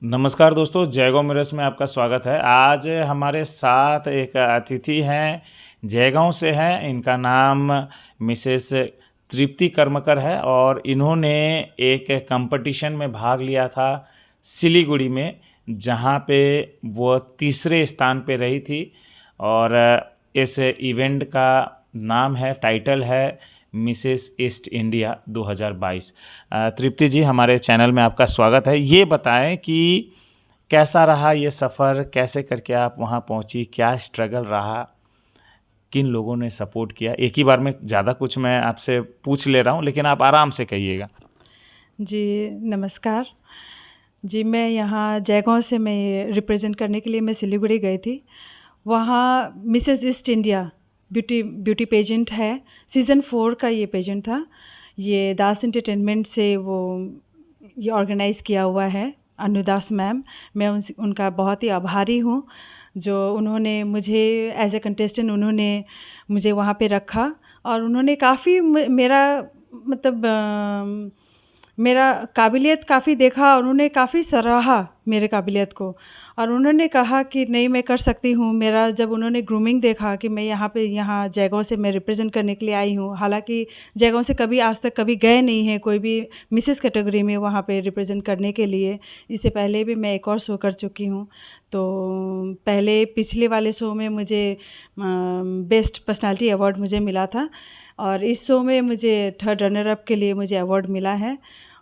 नमस्कार दोस्तों, जयगांव मिरर्स में आपका स्वागत है। आज हमारे साथ एक अतिथि हैं, जयगांव से हैं। इनका नाम मिसेस तृप्ति कर्मकर है और इन्होंने एक कंपटीशन में भाग लिया था सिलीगुड़ी में, जहां पे वो तीसरे स्थान पे रही थी। और इस इवेंट का नाम है, टाइटल है मिसेस ईस्ट इंडिया 2022। तृप्ति जी, हमारे चैनल में आपका स्वागत है। ये बताएं कि कैसा रहा ये सफ़र, कैसे करके आप वहाँ पहुँची, क्या स्ट्रगल रहा, किन लोगों ने सपोर्ट किया। एक ही बार में ज़्यादा कुछ मैं आपसे पूछ ले रहा हूँ, लेकिन आप आराम से कहिएगा। जी नमस्कार जी। मैं यहाँ जयगांव से मैं रिप्रेजेंट करने के लिए मैं सिलीगुड़ी गई थी। वहाँ Mrs East India beauty pageant है, सीज़न 4 का ये पेजेंट था। ये दास एंटरटेनमेंट से वो ये ऑर्गेनाइज़ किया हुआ है, अनुदास मैम। मैं उनका बहुत ही आभारी हूँ, जो उन्होंने मुझे एज ए कंटेस्टेंट उन्होंने मुझे वहाँ पे रखा। और उन्होंने काफ़ी मेरा मतलब मेरा काबिलियत काफ़ी देखा और उन्होंने काफ़ी सराहा मेरे काबिलियत को। और उन्होंने कहा कि नहीं, मैं कर सकती हूँ। मेरा जब उन्होंने ग्रूमिंग देखा कि मैं यहाँ जयगांव से मैं रिप्रेजेंट करने के लिए आई हूँ, हालांकि जयगांव से कभी आज तक कभी गए नहीं हैं कोई भी मिसेस कैटेगरी में वहाँ पे रिप्रेजेंट करने के लिए। इससे पहले भी मैं एक और शो कर चुकी हूँ। तो पहले पिछले वाले शो में मुझे बेस्ट पर्सनालिटी अवार्ड मुझे मिला था और इस शो में मुझे थर्ड रनर अप के लिए मुझे अवार्ड मिला है।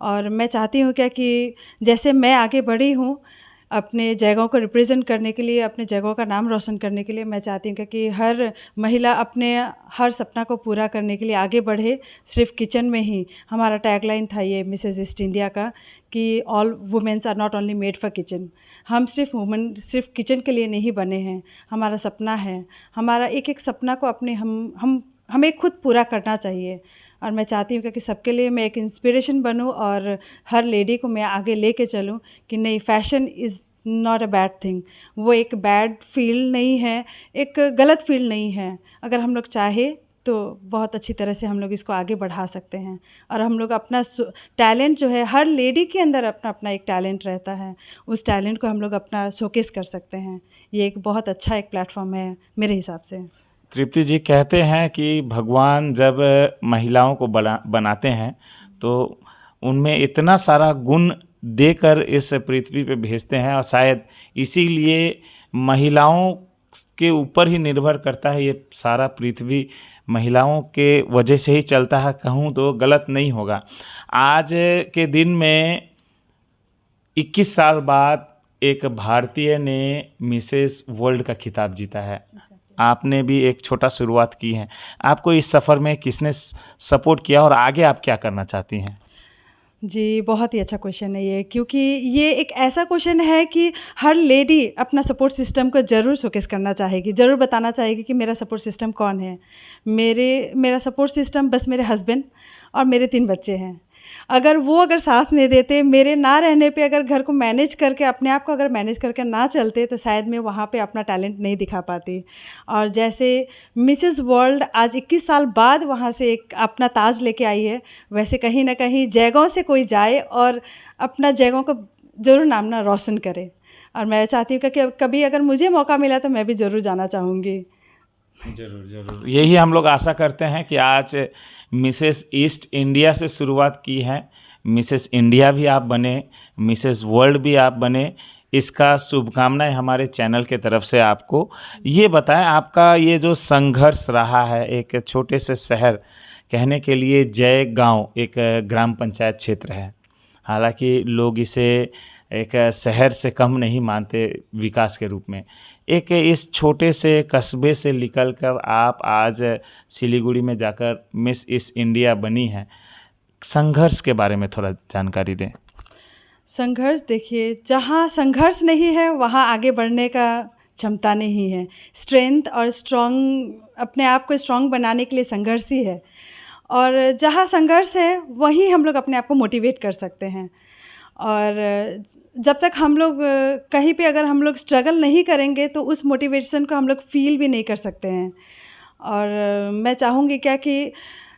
और मैं चाहती हूँ क्या कि जैसे मैं आगे बढ़ी हूँ अपने जयगांव को रिप्रेजेंट करने के लिए, अपने जयगांव का नाम रोशन करने के लिए, मैं चाहती हूँ कि हर महिला अपने हर सपना को पूरा करने के लिए आगे बढ़े। सिर्फ किचन में ही हमारा टैगलाइन था ये मिसेस ईस्ट इंडिया का कि all womens are not only made for kitchen. हम सिर्फ वुमेन सिर्फ किचन के लिए नहीं बने हैं, हमारा सपना है। हमारा एक एक सपना को अपने हमें खुद पूरा करना चाहिए। और मैं चाहती हूँ कि सबके लिए मैं एक इंस्पिरेशन बनूँ और हर लेडी को मैं आगे लेके चलूँ कि नहीं, fashion is not a bad thing. वो एक बैड फील्ड नहीं है, एक गलत फील्ड नहीं है। अगर हम लोग चाहे तो बहुत अच्छी तरह से हम लोग इसको आगे बढ़ा सकते हैं। और हम लोग अपना टैलेंट जो है, हर लेडी के अंदर अपना अपना एक टैलेंट रहता है, उस टैलेंट को हम लोग अपना शोकेस कर सकते हैं। ये एक बहुत अच्छा एक प्लेटफॉर्म है मेरे हिसाब से। तृप्ति जी, कहते हैं कि भगवान जब महिलाओं को बनाते हैं तो उनमें इतना सारा गुण देकर इस पृथ्वी पे भेजते हैं, और शायद इसीलिए महिलाओं के ऊपर ही निर्भर करता है ये सारा पृथ्वी। महिलाओं के वजह से ही चलता है, कहूँ तो गलत नहीं होगा। आज के दिन में 21 साल बाद एक भारतीय ने मिसेस वर्ल्ड का खिताब जीता है। आपने भी एक छोटा शुरुआत की है। आपको इस सफ़र में किसने सपोर्ट किया और आगे आप क्या करना चाहती हैं? जी, बहुत ही अच्छा क्वेश्चन है ये, क्योंकि ये एक ऐसा क्वेश्चन है कि हर लेडी अपना सपोर्ट सिस्टम को ज़रूर शोकेस करना चाहेगी, ज़रूर बताना चाहेगी कि मेरा सपोर्ट सिस्टम कौन है। मेरा सपोर्ट सिस्टम बस मेरे हस्बैंड और मेरे 3 बच्चे हैं। अगर साथ नहीं देते, मेरे ना रहने पे अगर घर को मैनेज करके, अपने आप को अगर मैनेज करके ना चलते, तो शायद मैं वहाँ पे अपना टैलेंट नहीं दिखा पाती। और जैसे मिसेस वर्ल्ड आज 21 साल बाद वहाँ से एक अपना ताज लेके आई है, वैसे कहीं ना कहीं जयगांव से कोई जाए और अपना जयगांव को ज़रूर नाम ना रोशन करे। और मैं चाहती हूँ कि कभी अगर मुझे मौका मिला तो मैं भी ज़रूर जाना चाहूँगी। ज़रूर ज़रूर, यही हम लोग आशा करते हैं कि आज मिसेस ईस्ट इंडिया से शुरुआत की है, मिसेस इंडिया भी आप बने, मिसेस वर्ल्ड भी आप बने। इसका शुभकामनाएं हमारे चैनल के तरफ से आपको। ये बताएं, आपका ये जो संघर्ष रहा है, एक छोटे से शहर, कहने के लिए जयगांव एक ग्राम पंचायत क्षेत्र है, हालांकि लोग इसे एक शहर से कम नहीं मानते विकास के रूप में। एक इस छोटे से कस्बे से निकलकर आप आज सिलीगुड़ी में जाकर मिस ईस्ट इंडिया बनी हैं। संघर्ष के बारे में थोड़ा जानकारी दें। संघर्ष, देखिए, जहाँ संघर्ष नहीं है वहाँ आगे बढ़ने का क्षमता नहीं है। स्ट्रेंथ और अपने आप को स्ट्रॉन्ग बनाने के लिए संघर्ष ही है। और जहाँ संघर्ष है वहीं हम लोग अपने आप को मोटिवेट कर सकते हैं। और जब तक हम लोग कहीं पे अगर हम लोग स्ट्रगल नहीं करेंगे तो उस मोटिवेशन को हम लोग फील भी नहीं कर सकते हैं। और मैं चाहूँगी क्या कि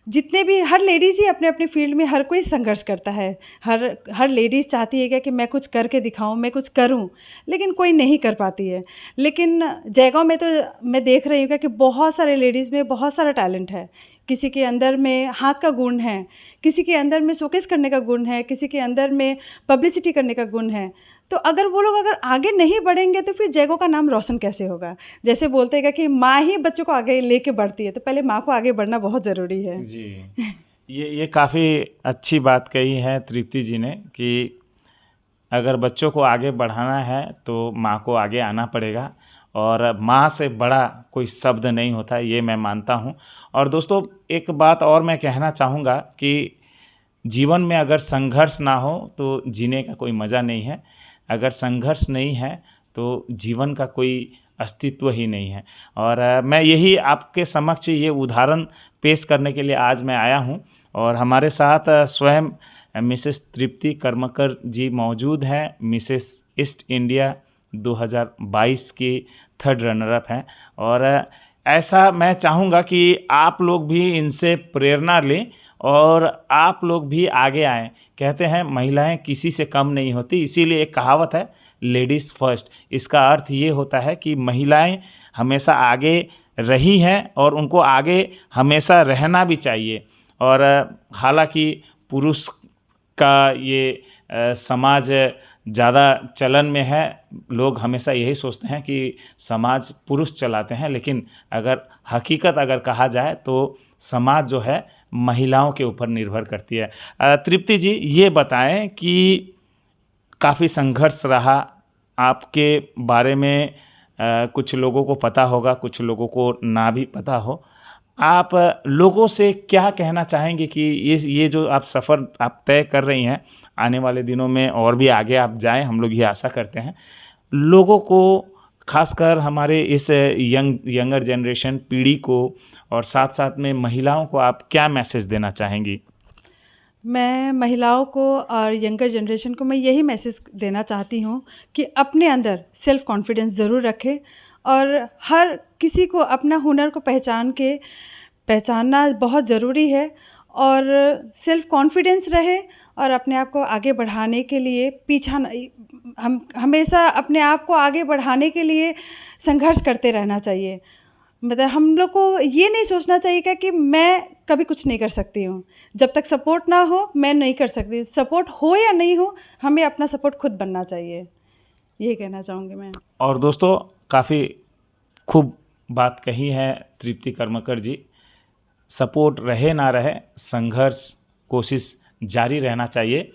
जितने भी हर लेडीज़ ही अपने अपने फील्ड में हर कोई संघर्ष करता है। हर लेडीज़ चाहती है क्या कि मैं कुछ करके दिखाऊं, मैं कुछ करूं, लेकिन कोई नहीं कर पाती है। लेकिन जयगांव में तो मैं देख रही हूँ क्या कि बहुत सारे लेडीज़ में बहुत सारा टैलेंट है। किसी के अंदर में हाथ का गुण है, किसी के अंदर में शोकेस करने का गुण है, किसी के अंदर में पब्लिसिटी करने का गुण है। तो अगर वो लोग अगर आगे नहीं बढ़ेंगे तो फिर जयगांव का नाम रोशन कैसे होगा। जैसे बोलते हैं कि माँ ही बच्चों को आगे लेके बढ़ती है, तो पहले माँ को आगे बढ़ना बहुत ज़रूरी है। जी, ये काफ़ी अच्छी बात कही है तृप्ति जी ने कि अगर बच्चों को आगे बढ़ाना है तो माँ को आगे आना पड़ेगा, और माँ से बड़ा कोई शब्द नहीं होता, ये मैं मानता हूँ। और दोस्तों, एक बात और मैं कहना चाहूँगा कि जीवन में अगर संघर्ष ना हो तो जीने का कोई मज़ा नहीं है। अगर संघर्ष नहीं है तो जीवन का कोई अस्तित्व ही नहीं है। और मैं यही आपके समक्ष ये उदाहरण पेश करने के लिए आज मैं आया हूँ। और हमारे साथ स्वयं मिसेस तृप्ति कर्मकर जी मौजूद हैं। मिसेस ईस्ट इंडिया 2022 की 3rd रनर-अप हैं। और ऐसा मैं चाहूँगा कि आप लोग भी इनसे प्रेरणा लें और आप लोग भी आगे आएँ। कहते हैं महिलाएं किसी से कम नहीं होती, इसीलिए एक कहावत है लेडीज़ फर्स्ट। इसका अर्थ ये होता है कि महिलाएं हमेशा आगे रही हैं और उनको आगे हमेशा रहना भी चाहिए। और हालांकि पुरुष का ये समाज ज़्यादा चलन में है, लोग हमेशा यही सोचते हैं कि समाज पुरुष चलाते हैं, लेकिन अगर हकीकत अगर कहा जाए तो समाज जो है महिलाओं के ऊपर निर्भर करती है। तृप्ति जी, ये बताएं कि काफ़ी संघर्ष रहा आपके बारे में, कुछ लोगों को पता होगा, कुछ लोगों को ना भी पता हो। आप लोगों से क्या कहना चाहेंगे कि ये जो आप सफ़र आप तय कर रही हैं, आने वाले दिनों में और भी आगे आप जाएं, हम लोग ये आशा करते हैं। लोगों को, खासकर हमारे इस यंगर जनरेशन पीढ़ी को और साथ साथ में महिलाओं को आप क्या मैसेज देना चाहेंगी? मैं महिलाओं को और यंगर जनरेशन को मैं यही मैसेज देना चाहती हूँ कि अपने अंदर सेल्फ कॉन्फिडेंस ज़रूर रखें और हर किसी को अपना हुनर को पहचानना बहुत ज़रूरी है। और सेल्फ कॉन्फिडेंस रहे और अपने आप को आगे बढ़ाने के लिए पीछा हम हमेशा अपने आप को आगे बढ़ाने के लिए संघर्ष करते रहना चाहिए। मतलब हम लोग को ये नहीं सोचना चाहिए कि मैं कभी कुछ नहीं कर सकती हूँ। जब तक सपोर्ट ना हो मैं नहीं कर सकती। सपोर्ट हो या नहीं हो, हमें अपना सपोर्ट खुद बनना चाहिए, ये कहना चाहूँगी मैं। और दोस्तों, काफ़ी खूब बात कही है तृप्ति कर्मकर जी। सपोर्ट रहे ना रहे, संघर्ष कोशिश जारी रहना चाहिए।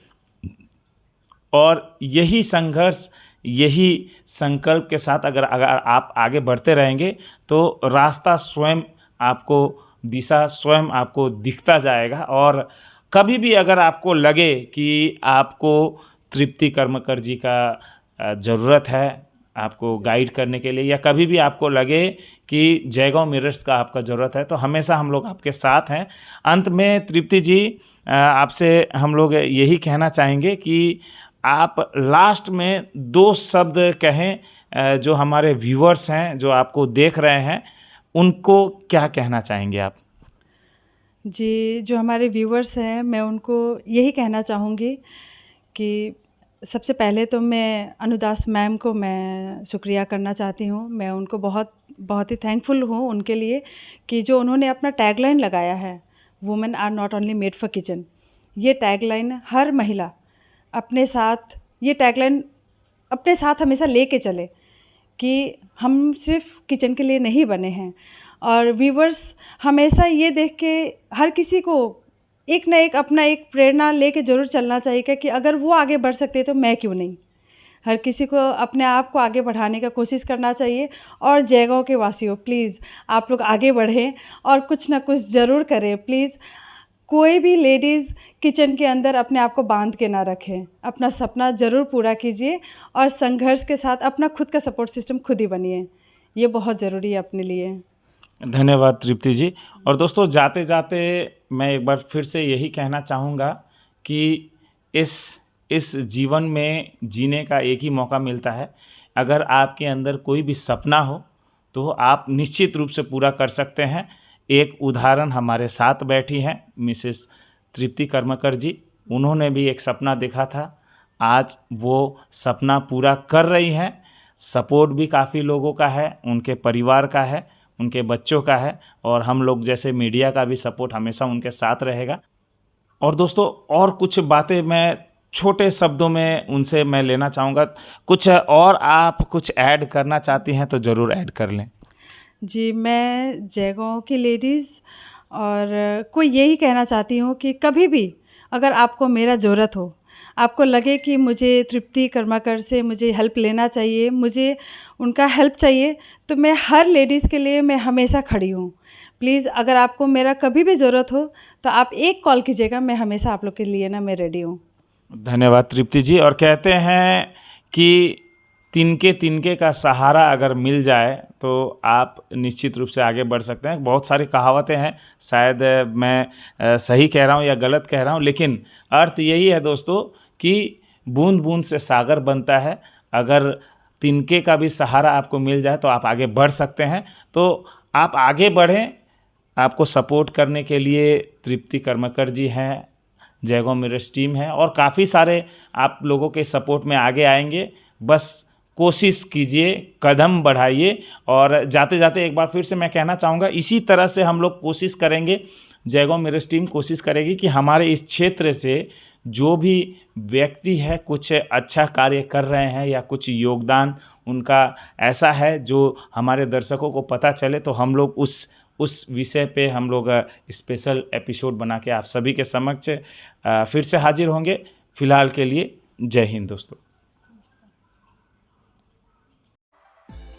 और यही संघर्ष, यही संकल्प के साथ अगर आप आगे बढ़ते रहेंगे तो रास्ता स्वयं आपको, दिशा स्वयं आपको दिखता जाएगा। और कभी भी अगर आपको लगे कि आपको तृप्ति कर्मकर जी का ज़रूरत है आपको गाइड करने के लिए, या कभी भी आपको लगे कि जयगांव मिरर्स का आपका ज़रूरत है, तो हमेशा हम लोग आपके साथ हैं। अंत में तृप्ति जी, आपसे हम लोग यही कहना चाहेंगे कि आप लास्ट में 2 शब्द कहें, जो हमारे व्यूअर्स हैं, जो आपको देख रहे हैं, उनको क्या कहना चाहेंगे आप? जी, जो हमारे व्यूअर्स हैं, मैं उनको यही कहना चाहूँगी कि सबसे पहले तो मैं अनुदास मैम को मैं शुक्रिया करना चाहती हूँ। मैं उनको बहुत बहुत ही थैंकफुल हूँ उनके लिए कि जो उन्होंने अपना टैगलाइन लगाया है, women are not only made for kitchen. ये टैगलाइन हर महिला अपने साथ, ये टैगलाइन अपने साथ हमेशा लेके चले कि हम सिर्फ किचन के लिए नहीं बने हैं। और व्यूवर्स हमेशा ये देख के हर किसी को एक ना एक अपना एक प्रेरणा लेके ज़रूर चलना चाहिए कि अगर वो आगे बढ़ सकते तो मैं क्यों नहीं। हर किसी को अपने आप को आगे बढ़ाने का कोशिश करना चाहिए। और जयगांव के वासियों, प्लीज़ आप लोग आगे बढ़ें और कुछ ना कुछ ज़रूर करें प्लीज़। कोई भी लेडीज़ किचन के अंदर अपने आप को बांध के ना रखें, अपना सपना ज़रूर पूरा कीजिए और संघर्ष के साथ अपना खुद का सपोर्ट सिस्टम खुद ही बनिए। ये बहुत ज़रूरी है अपने लिए। धन्यवाद तृप्ति जी। और दोस्तों, जाते जाते मैं एक बार फिर से यही कहना चाहूँगा कि इस जीवन में जीने का एक ही मौका मिलता है। अगर आपके अंदर कोई भी सपना हो तो आप निश्चित रूप से पूरा कर सकते हैं। एक उदाहरण हमारे साथ बैठी हैं मिसेस तृप्ति कर्मकर जी। उन्होंने भी एक सपना देखा था, आज वो सपना पूरा कर रही हैं। सपोर्ट भी काफ़ी लोगों का है, उनके परिवार का है, उनके बच्चों का है, और हम लोग जैसे मीडिया का भी सपोर्ट हमेशा उनके साथ रहेगा। और दोस्तों, और कुछ बातें मैं छोटे शब्दों में उनसे मैं लेना चाहूँगा। कुछ और आप कुछ ऐड करना चाहती हैं तो ज़रूर ऐड कर लें। जी, मैं जयगांव की लेडीज़ और को यही कहना चाहती हूँ कि कभी भी अगर आपको मेरा ज़रूरत हो, आपको लगे कि मुझे तृप्ति कर्मकर से मुझे हेल्प लेना चाहिए, मुझे उनका हेल्प चाहिए, तो मैं हर लेडीज़ के लिए मैं हमेशा खड़ी हूँ। प्लीज़ अगर आपको मेरा कभी भी ज़रूरत हो तो आप एक कॉल कीजिएगा, मैं हमेशा आप लोग के लिए ना मैं रेडी हूँ। धन्यवाद तृप्ति जी। और कहते हैं कि तिनके तिनके का सहारा अगर मिल जाए तो आप निश्चित रूप से आगे बढ़ सकते हैं। बहुत सारी कहावतें हैं, शायद मैं सही कह रहा हूँ या गलत कह रहा हूँ, लेकिन अर्थ यही है दोस्तों कि बूंद बूंद से सागर बनता है। अगर तिनके का भी सहारा आपको मिल जाए तो आप आगे बढ़ सकते हैं। तो आप आगे बढ़ें। आपको सपोर्ट करने के लिए तृप्ति कर्मकर जी हैं, जयगांव मिरर्स टीम है, और काफ़ी सारे आप लोगों के सपोर्ट में आगे आएंगे। बस कोशिश कीजिए, कदम बढ़ाइए। और जाते जाते एक बार फिर से मैं कहना चाहूँगा, इसी तरह से हम लोग कोशिश करेंगे, जयगांव मिरर्स टीम कोशिश करेगी कि हमारे इस क्षेत्र से जो भी व्यक्ति है कुछ अच्छा कार्य कर रहे हैं या कुछ योगदान उनका ऐसा है जो हमारे दर्शकों को पता चले, तो हम लोग उस विषय पे हम लोग स्पेशल एपिसोड बना के आप सभी के समक्ष फिर से हाजिर होंगे। फिलहाल के लिए जय हिंद दोस्तों।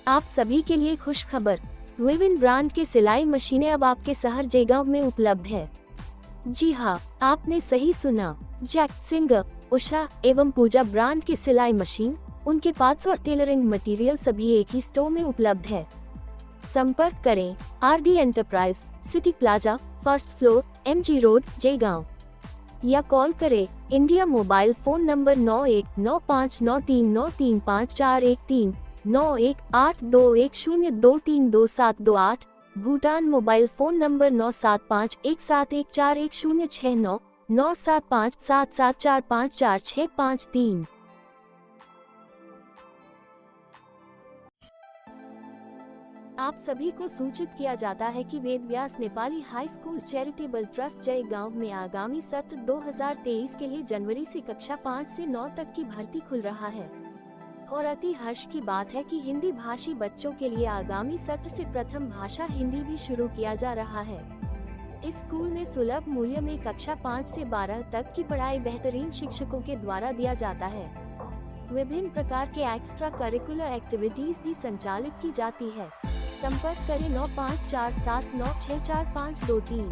आप सभी के लिए खुश खबर, विविन ब्रांड के सिलाई मशीनें अब आपके शहर जयगांव में उपलब्ध है। जी हाँ, आपने सही सुना, जैक, सिंगर, उषा एवं पूजा ब्रांड की सिलाई मशीन, उनके पार्ट्स और टेलरिंग मटेरियल सभी एक ही स्टोर में उपलब्ध है। संपर्क करें RD enterprise, city plaza, first floor, MG road, Jaigaon, या कॉल करें India mobile phone number 919593935413, 918210232728, Bhutan mobile phone number 9751714109, 975774544653। आप सभी को सूचित किया जाता है कि Ved Vyas Nepali high school charitable trust Jaigaon में आगामी सत्र 2023 के लिए जनवरी से कक्षा 5 से 9 तक की भर्ती खुल रहा है। और अति हर्ष की बात है कि हिंदी भाषी बच्चों के लिए आगामी सत्र से प्रथम भाषा हिंदी भी शुरू किया जा रहा है। इस स्कूल में सुलभ मूल्य में कक्षा 5 से 12 तक की पढ़ाई बेहतरीन शिक्षकों के द्वारा दिया जाता है। विभिन्न प्रकार के एक्स्ट्रा करिकुलर एक्टिविटीज भी संचालित की जाती है। संपर्क करें 9547964523।